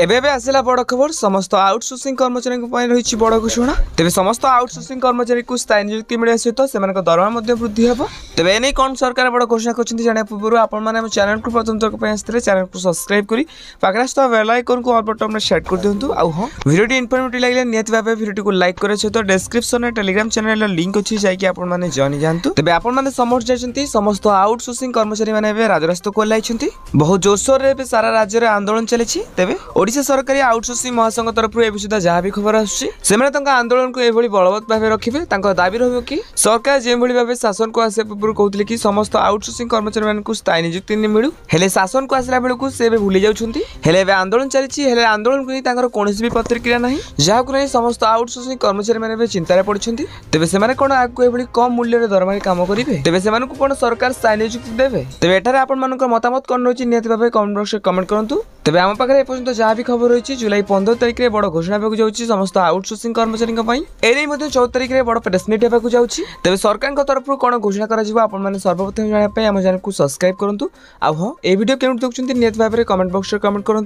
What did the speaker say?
एबे एबे आसिला बड़ खबर समस्त आउटसोर्सिंग कर्मचारी रही बड़ घोषणा तेज समस्त आउटसोर्सिंग कर्मचारी को स्थायी नियुक्ति मिले सहित से दरमा वृद्धि हे तेज एने कौन सरकार बड़ घोषणा कर जाना पूर्व आपने चैनल को प्रथम थर आसते चैनल को सब्सक्राइब कर पाखे बेल आइकन को ऑल बटन सेट कर दिंतु आउ हाँ वीडियो इनफॉर्मेटिव लगे निहत भाव वीडियो को लाइक करे सहित डिस्क्रिप्शन टेलीग्राम चैनल लिंक अच्छी जाकि आपने जॉइन जातु तेज आपने समस्त जाती समस्त आउटसोर्सिंग कर्मचारी मैंने राजरास्ता को ओह्लाई बहुत जोरसोर सारा राज्य में आंदोलन चली तेज ओडिशा सरकारी आउटसोर्सिंग महासंघ तरफ ए सुधा जहाँ भी खबर आसुच्छी आंदोलन को यह बलवत् भाव रखिए दाबी रही कि सरकार जो भाव शासन को आसा पूर्व कहते कि समस्त आउटसोर्सिंग कर्मचारी मान स्थायी नियुक्ति मिलू हेले शासन को आसला बेलू से भूली जाते आंदोलन चली आंदोलन को कौन भी प्रतिक्रिया ना जहाँ नहीं समस्त आउटसोर्सिंग कर्मचारी मैंने चिंतार पड़ते तेज से कौन आगे ये कम मूल्य दरमा काम करेंगे तेज से कौन सरकार स्थायी नियुक्ति देवे तेज एठार आप मतामत कौन रही निहत भाव कमेंट बॉक्स कमेंट करूँ तेज आम पाखे एपर्यंत जहाँ भी खबर रही जुलाई 15 तारिख में बड़ घोषणा होगी समस्त आउटसोर्सिंग कर्मचारी 14 तारिख में बड़ प्रेस मीट होगा जाऊँगी तेज सरकार तरफ कौन घोषणा कर सर्वप्रथम जानापी आम चैनल को सब्सक्राइब करूँ आ हाँ ये वीडियो केमती देखते निहत भाव कमेंट बॉक्स कमेंट करूँ।